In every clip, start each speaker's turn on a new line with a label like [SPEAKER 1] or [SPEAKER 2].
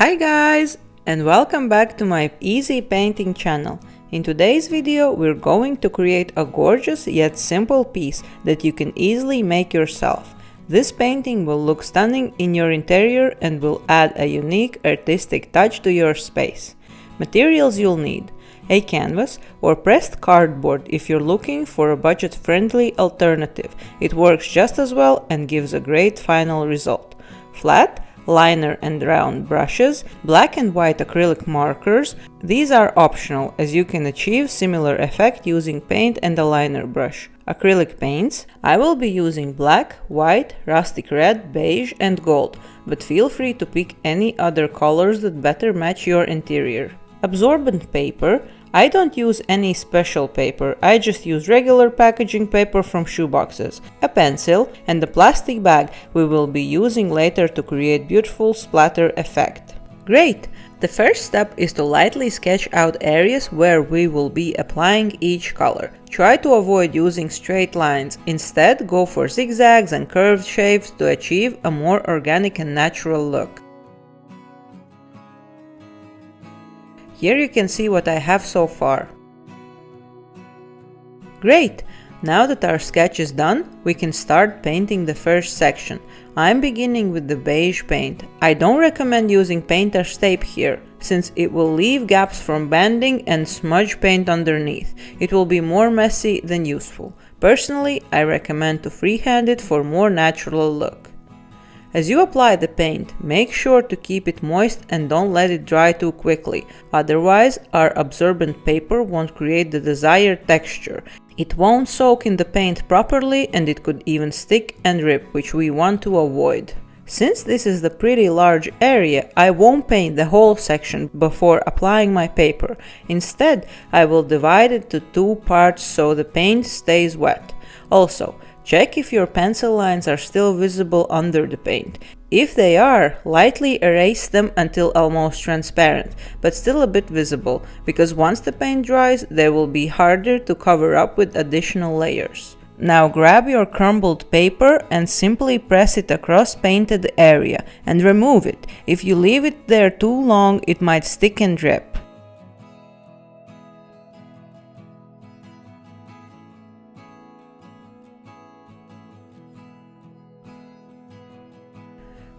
[SPEAKER 1] Hi guys, and welcome back to my easy painting channel. In today's video we're going to create a gorgeous yet simple piece that you can easily make yourself. This painting will look stunning in your interior and will add a unique artistic touch to your space. Materials you'll need: a canvas or pressed cardboard if you're looking for a budget-friendly alternative. It works just as well and gives a great final result. Flat, liner and round brushes, black and white acrylic markers. These are optional as you can achieve similar effect using paint and a liner brush. Acrylic paints. I will be using black, white, rustic red, beige and gold, but feel free to pick any other colors that better match your interior. Absorbent paper. I don't use any special paper, I just use regular packaging paper from shoeboxes, a pencil and a plastic bag we will be using later to create beautiful splatter effect. Great! The first step is to lightly sketch out areas where we will be applying each color. Try to avoid using straight lines, instead go for zigzags and curved shapes to achieve a more organic and natural look. Here you can see what I have so far. Great! Now that our sketch is done, we can start painting the first section. I'm beginning with the beige paint. I don't recommend using painter's tape here, since it will leave gaps from bending and smudge paint underneath. It will be more messy than useful. Personally, I recommend to freehand it for more natural look. As you apply the paint, make sure to keep it moist and don't let it dry too quickly, otherwise our absorbent paper won't create the desired texture. It won't soak in the paint properly and it could even stick and rip, which we want to avoid. Since this is the pretty large area, I won't paint the whole section before applying my paper. Instead, I will divide it to two parts so the paint stays wet. Also, check if your pencil lines are still visible under the paint. If they are, lightly erase them until almost transparent, but still a bit visible, because once the paint dries, they will be harder to cover up with additional layers. Now grab your crumbled paper and simply press it across painted area and remove it. If you leave it there too long, it might stick and drip.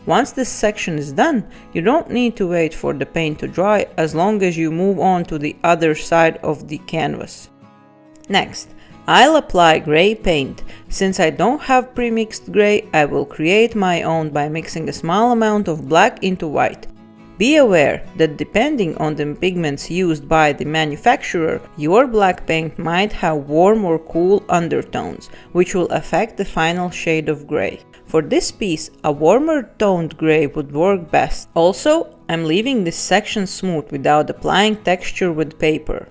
[SPEAKER 1] Once this section is done, you don't need to wait for the paint to dry as long as you move on to the other side of the canvas. Next, I'll apply gray paint. Since I don't have pre-mixed gray, I will create my own by mixing a small amount of black into white. Be aware that depending on the pigments used by the manufacturer, your black paint might have warm or cool undertones, which will affect the final shade of gray. For this piece, a warmer toned gray would work best. Also, I'm leaving this section smooth without applying texture with paper.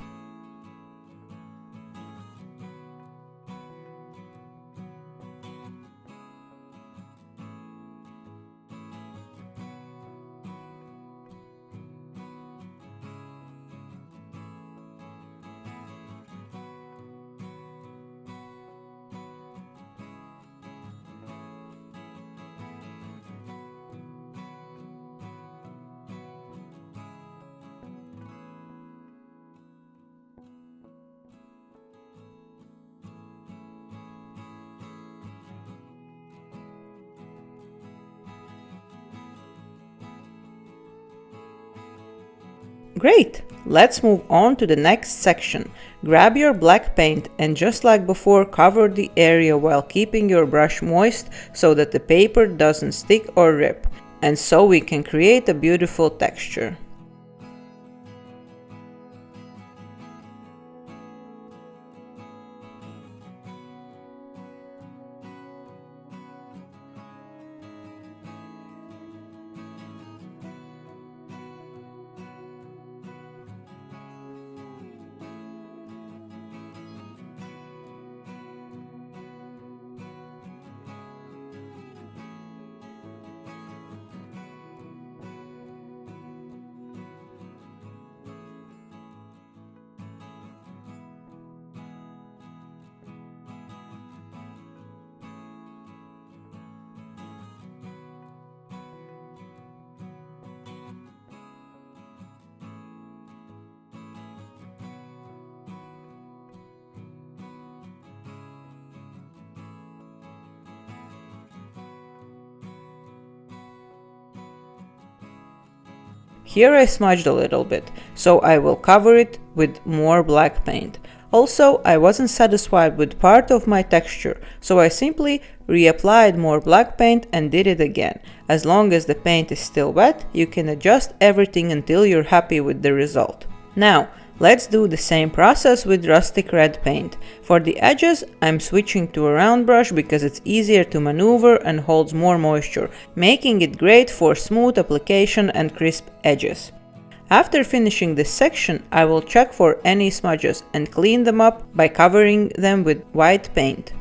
[SPEAKER 1] Great! Let's move on to the next section. Grab your black paint and just like before, cover the area while keeping your brush moist so that the paper doesn't stick or rip, and so we can create a beautiful texture. Here I smudged a little bit, so I will cover it with more black paint. Also, I wasn't satisfied with part of my texture, so I simply reapplied more black paint and did it again. As long as the paint is still wet, you can adjust everything until you're happy with the result. Now, let's do the same process with rustic red paint. For the edges, I'm switching to a round brush because it's easier to maneuver and holds more moisture, making it great for smooth application and crisp edges. After finishing this section, I will check for any smudges and clean them up by covering them with white paint.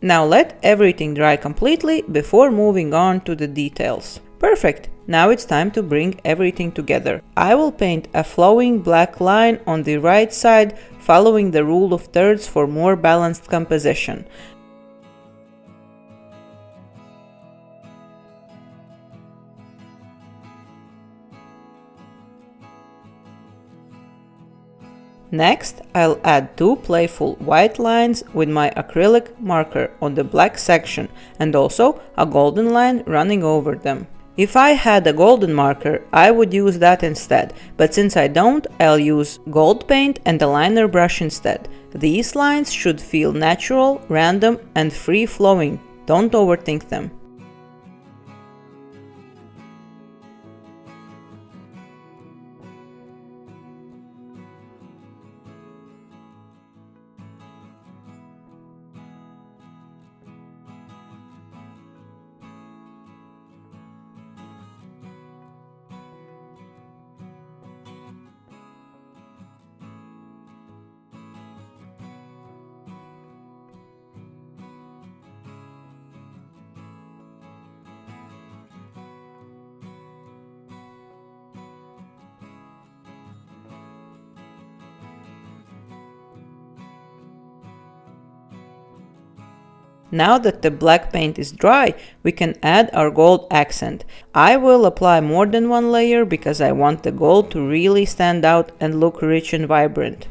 [SPEAKER 1] Now let everything dry completely before moving on to the details. Perfect! Now it's time to bring everything together. I will paint a flowing black line on the right side, following the rule of thirds for more balanced composition. Next, I'll add two playful white lines with my acrylic marker on the black section and also a golden line running over them. If I had a golden marker, I would use that instead, but since I don't, I'll use gold paint and a liner brush instead. These lines should feel natural, random, and free-flowing. Don't overthink them. Now that the black paint is dry, we can add our gold accent. I will apply more than one layer because I want the gold to really stand out and look rich and vibrant.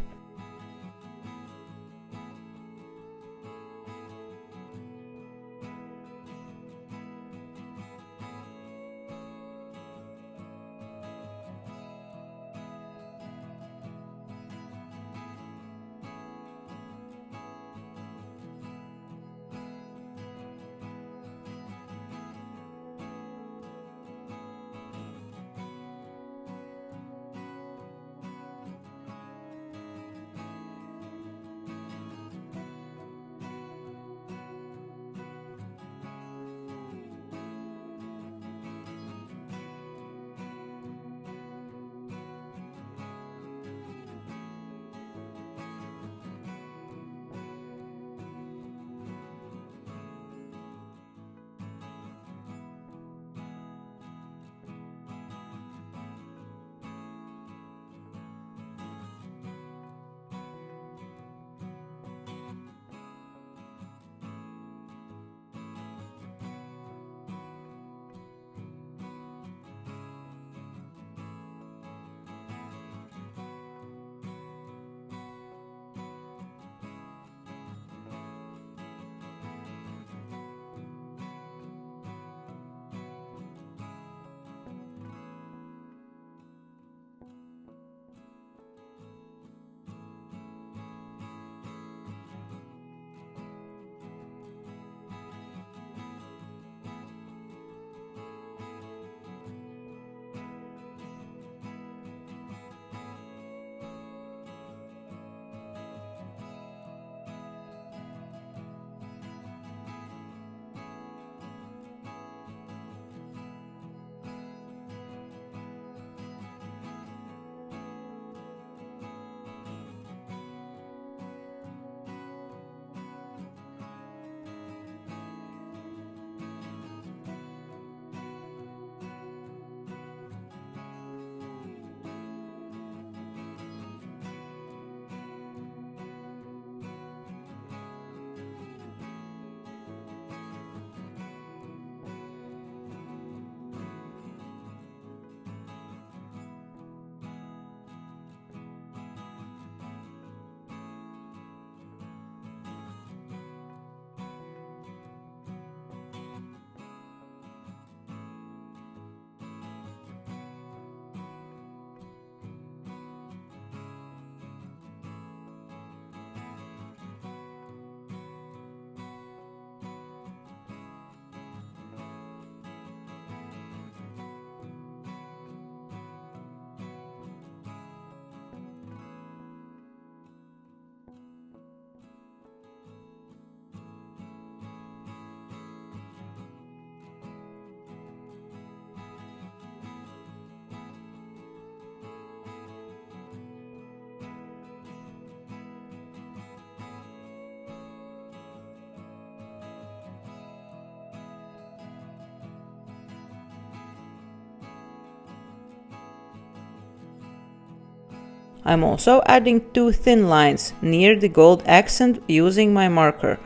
[SPEAKER 1] I'm also adding 2 thin lines near the gold accent using my marker.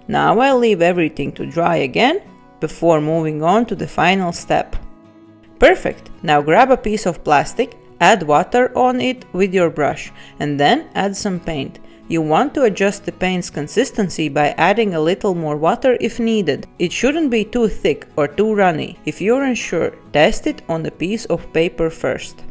[SPEAKER 1] Now I'll leave everything to dry again before moving on to the final step. Perfect! Now grab a piece of plastic, add water on it with your brush, and then add some paint. You want to adjust the paint's consistency by adding a little more water if needed. It shouldn't be too thick or too runny. If you're unsure, test it on a piece of paper first.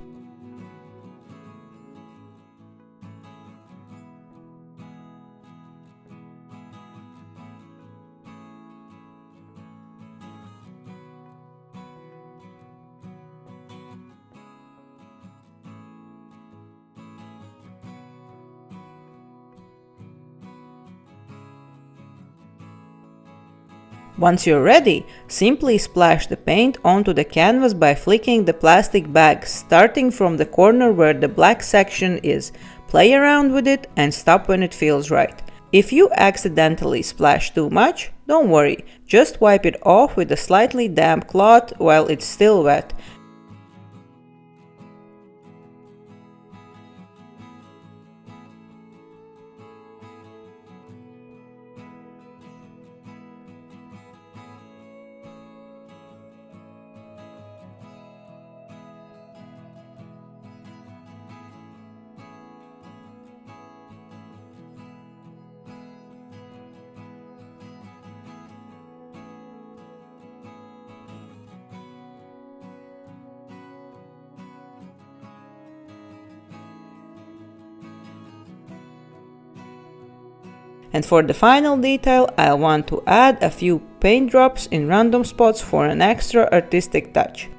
[SPEAKER 1] Once you're ready, simply splash the paint onto the canvas by flicking the plastic bag, starting from the corner where the black section is. Play around with it and stop when it feels right. If you accidentally splash too much, don't worry, just wipe it off with a slightly damp cloth while it's still wet. And for the final detail, I want to add a few paint drops in random spots for an extra artistic touch.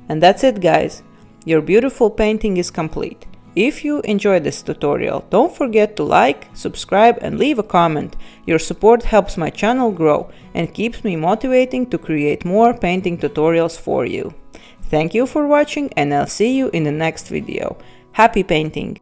[SPEAKER 1] And that's it, guys. Your beautiful painting is complete. If you enjoyed this tutorial, don't forget to like, subscribe and leave a comment. Your support helps my channel grow and keeps me motivating to create more painting tutorials for you. Thank you for watching and I'll see you in the next video. Happy painting!